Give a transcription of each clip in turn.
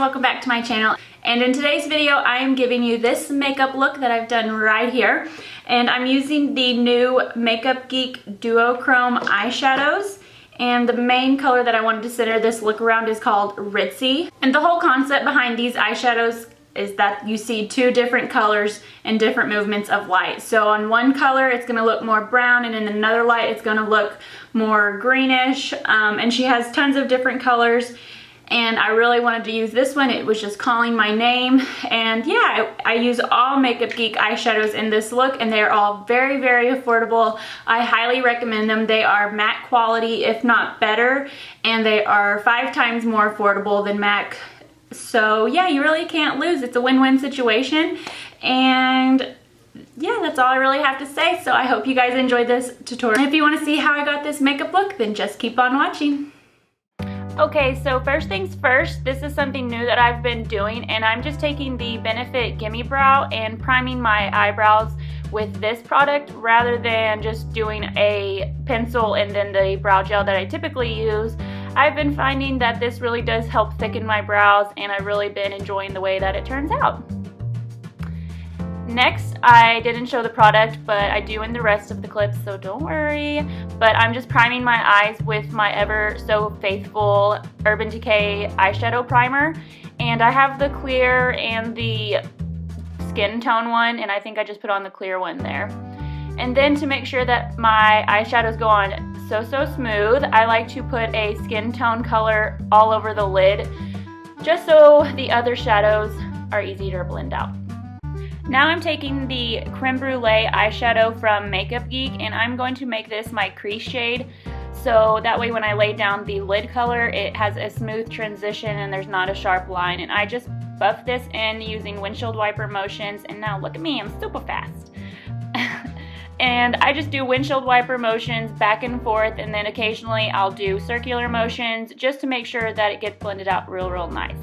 welcome back to my channel. And in today's video, I am giving you this makeup look that I've done right here. And I'm using the new Makeup Geek Duochrome eyeshadows. And the main color that I wanted to center this look around is called Ritzy. And the whole concept behind these eyeshadows is that you see two different colors and different movements of light. So on one color, it's gonna look more brown, and in another light, it's gonna look more greenish. And she has tons of different colors. And I really wanted to use this one. It was just calling my name. And yeah, I use all Makeup Geek eyeshadows in this look, and they're all very, very affordable. I highly recommend them. They are MAC quality, if not better, and they are 5 times more affordable than MAC. So yeah, you really can't lose. It's a win-win situation. And yeah, that's all I really have to say. So I hope you guys enjoyed this tutorial. And if you want to see how I got this makeup look, then just keep on watching. Okay, so first things first, this is something new that I've been doing, and I'm just taking the Benefit Gimme Brow and priming my eyebrows with this product rather than just doing a pencil and then the brow gel that I typically use. I've been finding that this really does help thicken my brows, and I've really been enjoying the way that it turns out. Next, I didn't show the product, but I do in the rest of the clips, so don't worry. But I'm just priming my eyes with my ever so faithful Urban Decay eyeshadow primer. And I have the clear and the skin tone one, and I think I just put on the clear one there. And then to make sure that my eyeshadows go on so smooth, I like to put a skin tone color all over the lid, just so the other shadows are easier to blend out. Now I'm taking the Creme Brûlée eyeshadow from Makeup Geek, and I'm going to make this my crease shade, so that way when I lay down the lid color, it has a smooth transition and there's not a sharp line. And I just buff this in using windshield wiper motions, and now look at me, I'm super fast. And I just do windshield wiper motions back and forth, and then occasionally I'll do circular motions just to make sure that it gets blended out real nice.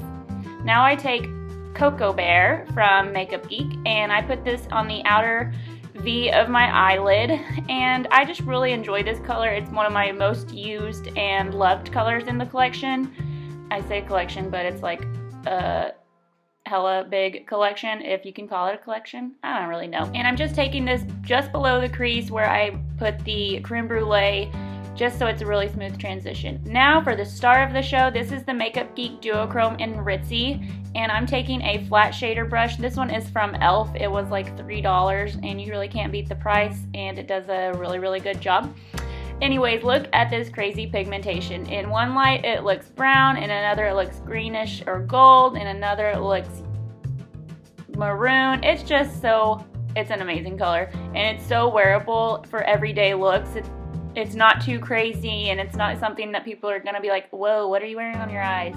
Now I take Cocoa Bear from Makeup Geek, and I put this on the outer V of my eyelid, and I just really enjoy this color. It's one of my most used and loved colors in the collection. I say collection, but it's like a hella big collection, if you can call it a collection. I don't really know. And I'm just taking this just below the crease where I put the Creme Brûlée, just so it's a really smooth transition. Now for the star of the show, this is the Makeup Geek Duochrome in Ritzy, and I'm taking a flat shader brush. This one is from e.l.f. It was like $3, and you really can't beat the price, and it does a really good job. Anyways, look at this crazy pigmentation. In one light it looks brown, in another it looks greenish or gold, in another it looks maroon. It's just it's an amazing color, and it's so wearable for everyday looks. It's not too crazy, and it's not something that people are gonna be like, whoa, what are you wearing on your eyes?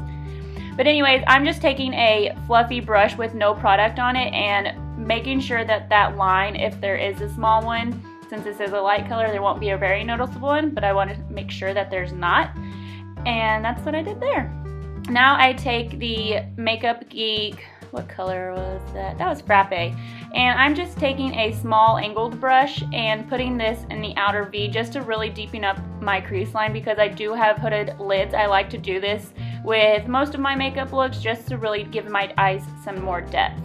But anyways, I'm just taking a fluffy brush with no product on it and making sure that that line, if there is a small one, since this is a light color, there won't be a very noticeable one, but I want to make sure that there's not. And that's what I did there. Now I take the Makeup Geek, what color was that? That was Frappe. And I'm just taking a small angled brush and putting this in the outer V just to really deepen up my crease line, because I do have hooded lids. I like to do this with most of my makeup looks just to really give my eyes some more depth.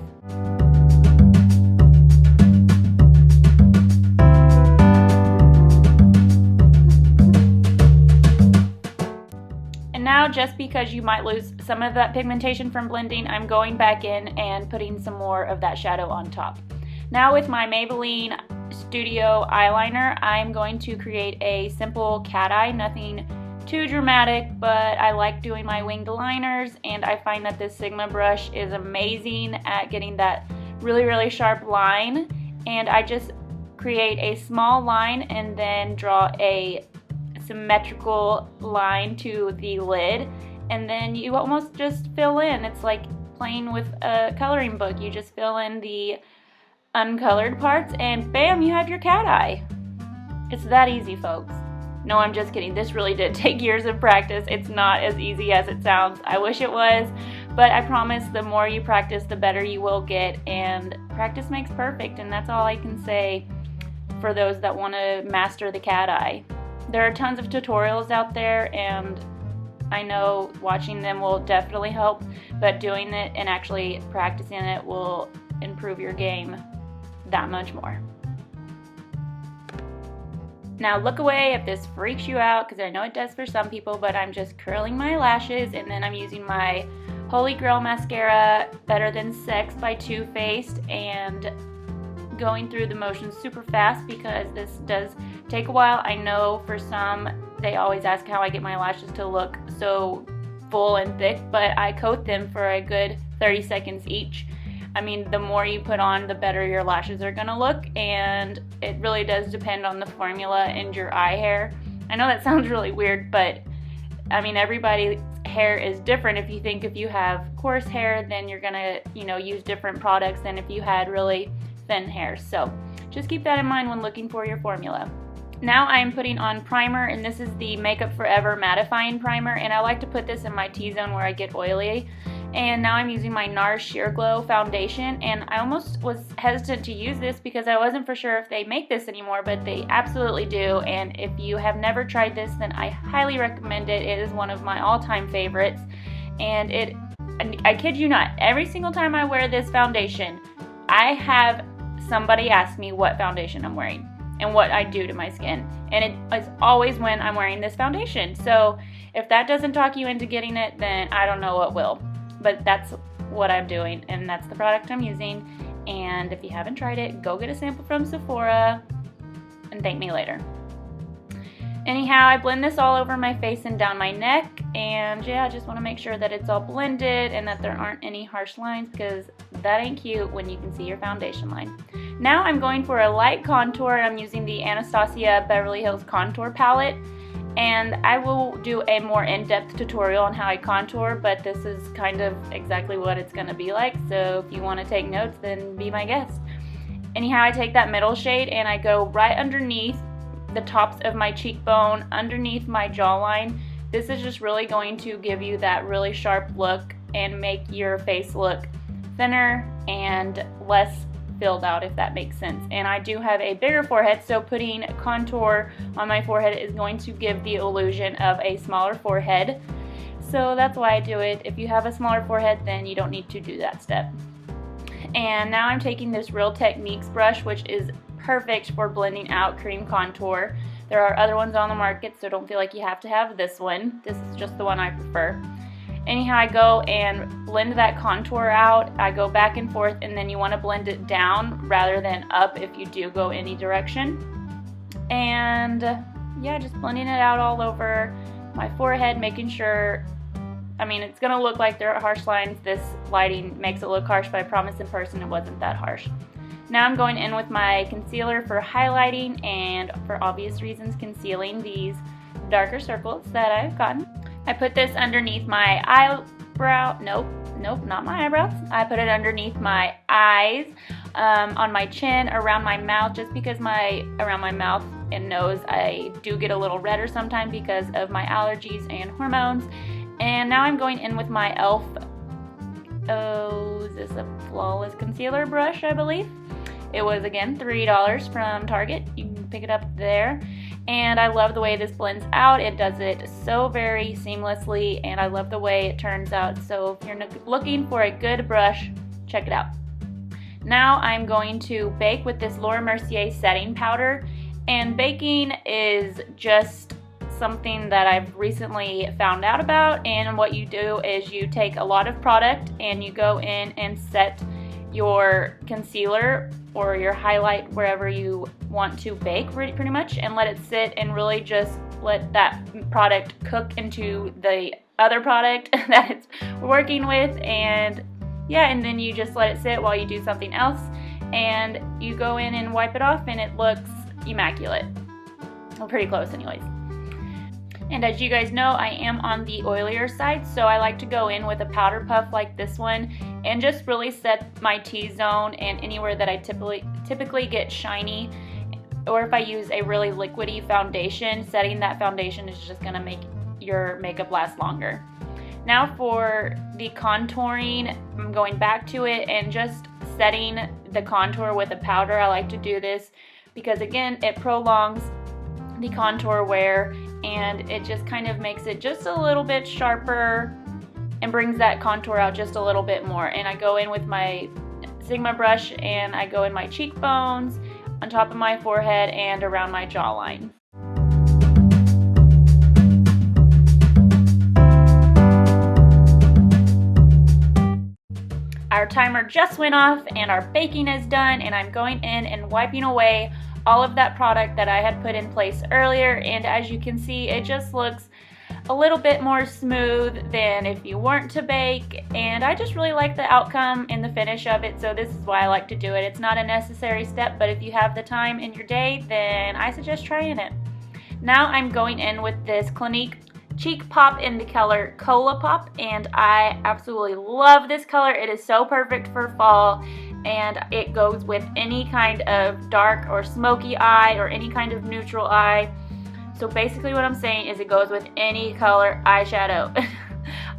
And now, just because you might lose some of that pigmentation from blending, I'm going back in and putting some more of that shadow on top. Now with my Maybelline Studio eyeliner, I'm going to create a simple cat eye, nothing too dramatic, but I like doing my winged liners, and I find that this Sigma brush is amazing at getting that really sharp line. And I just create a small line and then draw a symmetrical line to the lid, and then you almost just fill in. It's like playing with a coloring book. You just fill in the uncolored parts, and bam, you have your cat eye. It's that easy, folks. No, I'm just kidding. This really did take years of practice. It's not as easy as it sounds. I wish it was, but I promise the more you practice, the better you will get, and practice makes perfect, and that's all I can say for those that want to master the cat eye. There are tons of tutorials out there, and I know watching them will definitely help, but doing it and actually practicing it will improve your game that much more. Now look away if this freaks you out, because I know it does for some people, but I'm just curling my lashes, and then I'm using my Holy Grail mascara, Better Than Sex by Too Faced, and going through the motions super fast because this does take a while. I know for some, they always ask how I get my lashes to look so full and thick, but I coat them for a good 30 seconds each. I mean, the more you put on, the better your lashes are gonna look, and it really does depend on the formula and your eye hair. I know that sounds really weird, but I mean, everybody's hair is different. If you have coarse hair, then you're gonna, use different products than if you had really thin hair. So just keep that in mind when looking for your formula. Now I'm putting on primer, and this is the Makeup Forever Mattifying Primer, and I like to put this in my T-zone where I get oily. And now I'm using my Nars Sheer Glow foundation, and I almost was hesitant to use this because I wasn't for sure if they make this anymore, but they absolutely do. And if you have never tried this, then I highly recommend it. It is one of my all-time favorites, and I kid you not, every single time I wear this foundation, I have somebody ask me what foundation I'm wearing and what I do to my skin, and it is always when I'm wearing this foundation. So if that doesn't talk you into getting it, then I don't know what will. But that's what I'm doing, and that's the product I'm using. And if you haven't tried it, go get a sample from Sephora and thank me later. Anyhow, I blend this all over my face and down my neck, and yeah, I just want to make sure that it's all blended and that there aren't any harsh lines, because that ain't cute when you can see your foundation line. Now I'm going for a light contour. I'm using the Anastasia Beverly Hills contour palette, and I will do a more in-depth tutorial on how I contour, but this is kind of exactly what it's going to be like, so if you want to take notes, then be my guest. Anyhow, I take that middle shade and I go right underneath the tops of my cheekbone, underneath my jawline. This is just really going to give you that really sharp look and make your face look thinner and less filled out, if that makes sense. And I do have a bigger forehead, so putting contour on my forehead is going to give the illusion of a smaller forehead. So that's why I do it. If you have a smaller forehead, then you don't need to do that step. And now I'm taking this Real Techniques brush, which is perfect for blending out cream contour. There are other ones on the market, so don't feel like you have to have this one. This is just the one I prefer. Anyhow, I go and blend that contour out. I go back and forth, and then you want to blend it down rather than up if you do go any direction. And yeah, just blending it out all over my forehead, making sure, I mean, it's going to look like there are harsh lines. This lighting makes it look harsh, but I promise in person it wasn't that harsh. Now I'm going in with my concealer for highlighting and, for obvious reasons, concealing these darker circles that I've gotten. I put this underneath my eyebrow, nope, not my eyebrows. I put it underneath my eyes, on my chin, around my mouth, just because around my mouth and nose I do get a little redder sometimes because of my allergies and hormones. And now I'm going in with my e.l.f. Is this a Flawless Concealer brush, I believe? It was, again, $3 from Target. You can pick it up there. And I love the way this blends out. It does it so very seamlessly, and I love the way it turns out. So if you're looking for a good brush, check it out. Now I'm going to bake with this Laura Mercier setting powder. And baking is just something that I've recently found out about. And what you do is you take a lot of product and you go in and set your concealer or your highlight wherever you want to bake pretty much, and let it sit and really just let that product cook into the other product that it's working with. And yeah, and then you just let it sit while you do something else, and you go in and wipe it off and it looks immaculate. Well, pretty close anyways. And as you guys know, I am on the oilier side, so I like to go in with a powder puff like this one and just really set my T-zone and anywhere that I typically get shiny. Or if I use a really liquidy foundation, setting that foundation is just going to make your makeup last longer. Now for the contouring, I'm going back to it and just setting the contour with a powder. I like to do this because, again, it prolongs the contour wear and it just kind of makes it just a little bit sharper and brings that contour out just a little bit more. And I go in with my Sigma brush and I go in my cheekbones, on top of my forehead, and around my jawline. Our timer just went off and our baking is done, and I'm going in and wiping away all of that product that I had put in place earlier, and as you can see, it just looks a little bit more smooth than if you weren't to bake, and I just really like the outcome and the finish of it, so this is why I like to do it. It's not a necessary step, but if you have the time in your day, then I suggest trying it. Now I'm going in with this Clinique Cheek Pop in the color Cola Pop, and I absolutely love this color. It is so perfect for fall, and it goes with any kind of dark or smoky eye or any kind of neutral eye. So basically what I'm saying is it goes with any color eyeshadow.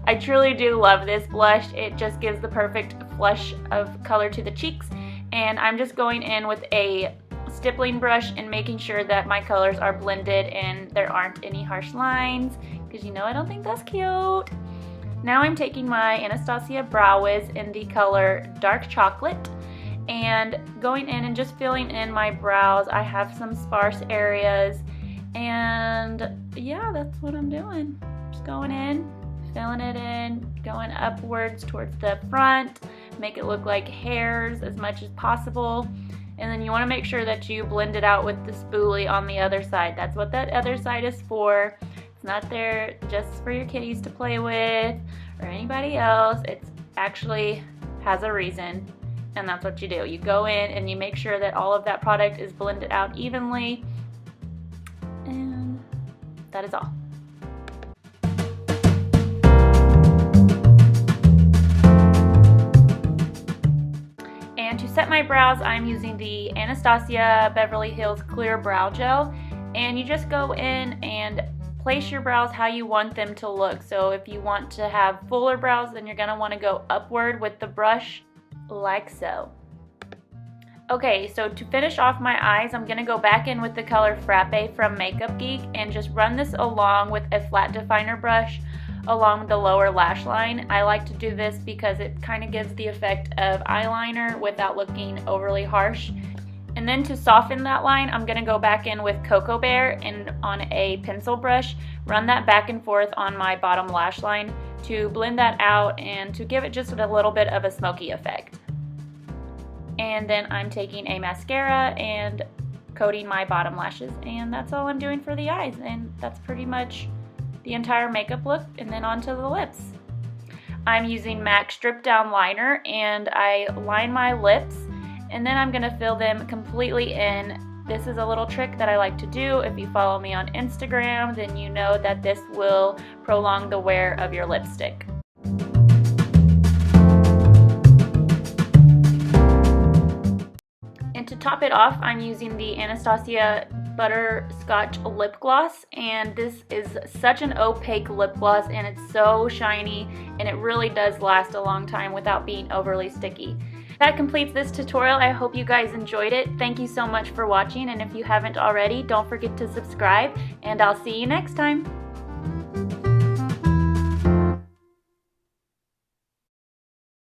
I truly do love this blush. It just gives the perfect flush of color to the cheeks, and I'm just going in with a stippling brush and making sure that my colors are blended and there aren't any harsh lines, because you know I don't think that's cute. Now I'm taking my Anastasia Brow Wiz in the color Dark Chocolate and going in and just filling in my brows. I have some sparse areas, and yeah, that's what I'm doing. Just going in, filling it in, going upwards towards the front, make it look like hairs as much as possible. And then you want to make sure that you blend it out with the spoolie on the other side. That's what that other side is for. It's not there just for your kitties to play with or anybody else. It actually has a reason, and that's what you do. You go in and you make sure that all of that product is blended out evenly, and that is all. To set my brows, I'm using the Anastasia Beverly Hills Clear Brow Gel, and you just go in and place your brows how you want them to look. So if you want to have fuller brows, then you're going to want to go upward with the brush like so. Okay, so to finish off my eyes, I'm going to go back in with the color Frappe from Makeup Geek and just run this along with a flat definer brush along the lower lash line. I like to do this because it kind of gives the effect of eyeliner without looking overly harsh. And then to soften that line, I'm going to go back in with Cocoa Bear and on a pencil brush, run that back and forth on my bottom lash line to blend that out and to give it just a little bit of a smoky effect. And then I'm taking a mascara and coating my bottom lashes, and that's all I'm doing for the eyes, and that's pretty much the entire makeup look. And then onto the lips. I'm using MAC Stripdown Liner, and I line my lips, and then I'm going to fill them completely in. This is a little trick that I like to do. If you follow me on Instagram, then you know that this will prolong the wear of your lipstick. And to top it off, I'm using the Anastasia Butterscotch lip gloss, and this is such an opaque lip gloss, and it's so shiny, and it really does last a long time without being overly sticky. That completes this tutorial. I hope you guys enjoyed it. Thank you so much for watching, and if you haven't already, don't forget to subscribe, and I'll see you next time.